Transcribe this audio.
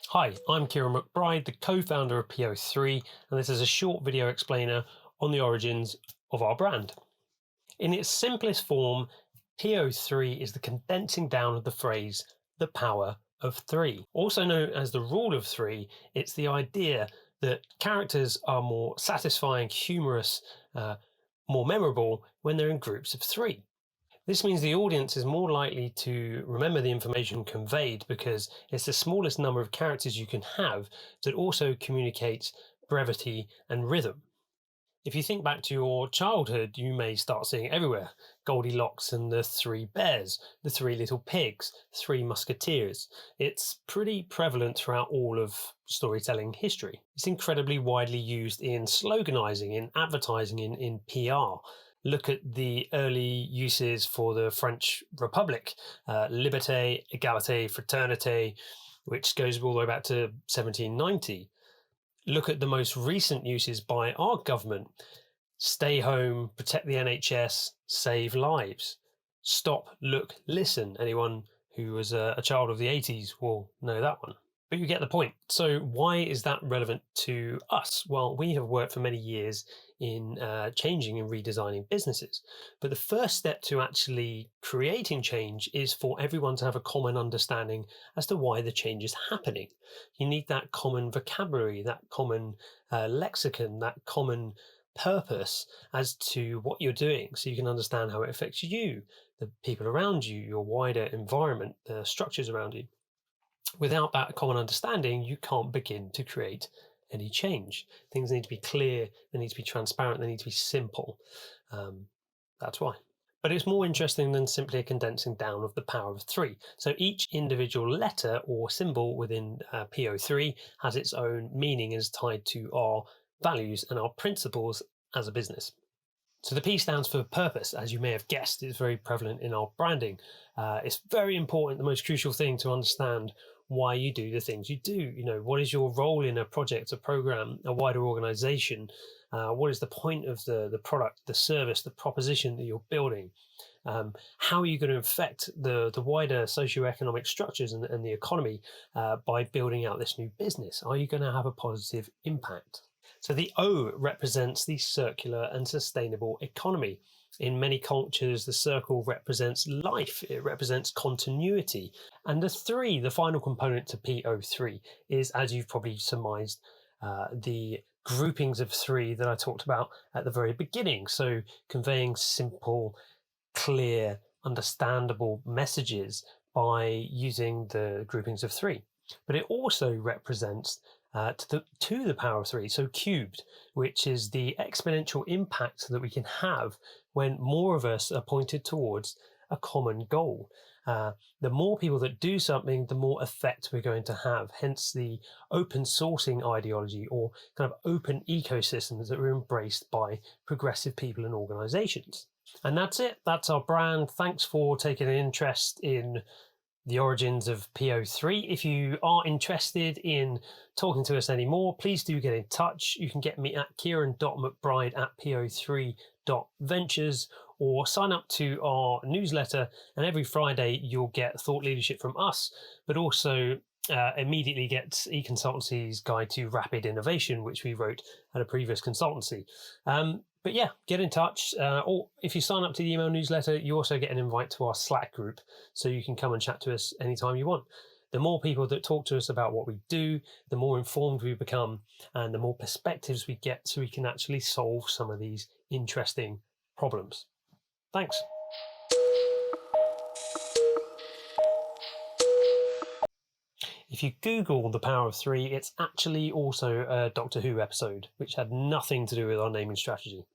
Hi, I'm Kieran McBride, the co-founder of Po3, and this is a short video explainer on the origins of our brand. In its simplest form, Po3 is the condensing down of the phrase, the power of three. Also known as the rule of three, it's the idea that characters are more satisfying, humorous, more memorable when they're in groups of three. This means the audience is more likely to remember the information conveyed because it's the smallest number of characters you can have that also communicates brevity and rhythm. If you think back to your childhood, you may start seeing it everywhere. Goldilocks and the Three Bears, the Three Little Pigs, Three Musketeers. It's pretty prevalent throughout all of storytelling history. It's incredibly widely used in sloganizing, in advertising, in PR. Look at the early uses for the French Republic, liberté, égalité, fraternité, which goes all the way back to 1790. Look at the most recent uses by our government. Stay home, protect the NHS, save lives. Stop, look, listen. Anyone who was a child of the 80s will know that one. But you get the point. So why is that relevant to us? Well, we have worked for many years in changing and redesigning businesses. But the first step to actually creating change is for everyone to have a common understanding as to why the change is happening. You need that common vocabulary, that common lexicon, that common purpose as to what you're doing so you can understand how it affects you, the people around you, your wider environment, the structures around you. Without that common understanding, you can't begin to create any change. Things need to be clear, they need to be transparent, they need to be simple. That's why. But it's more interesting than simply a condensing down of the power of three. So each individual letter or symbol within Po3 has its own meaning and is tied to our values and our principles as a business. So the P stands for purpose, as you may have guessed. It's very prevalent in our branding. It's very important, the most crucial thing to understand why you do the things you do. You know, what is your role in a project, a program, a wider organization? What is the point of the product, the service, the proposition that you're building? How are you going to affect the wider socioeconomic structures and the economy by building out this new business? Are you going to have a positive impact? So the O represents the circular and sustainable economy. In many cultures, the circle represents life, it represents continuity. And the three, the final component to Po3, is, as you've probably surmised, the groupings of three that I talked about at the very beginning. So conveying simple, clear, understandable messages by using the groupings of three. But it also represents to the power of three, so cubed, which is the exponential impact that we can have when more of us are pointed towards a common goal. The more people that do something, the more effect we're going to have, hence the open sourcing ideology or kind of open ecosystems that were embraced by progressive people and organizations. And that's it. That's our brand. Thanks for taking an interest in the origins of Po3. If you are interested in talking to us anymore, please do get in touch. You can get me at kieran.mcbride@po3.ventures or sign up to our newsletter, and every Friday you'll get thought leadership from us, but also immediately get eConsultancy's Guide to Rapid Innovation, which we wrote at a previous consultancy. But yeah, get in touch. Or if you sign up to the email newsletter, you also get an invite to our Slack group, so you can come and chat to us anytime you want. The more people that talk to us about what we do, the more informed we become, and the more perspectives we get so we can actually solve some of these interesting problems. Thanks. If you Google the power of three, it's actually also a Doctor Who episode, which had nothing to do with our naming strategy.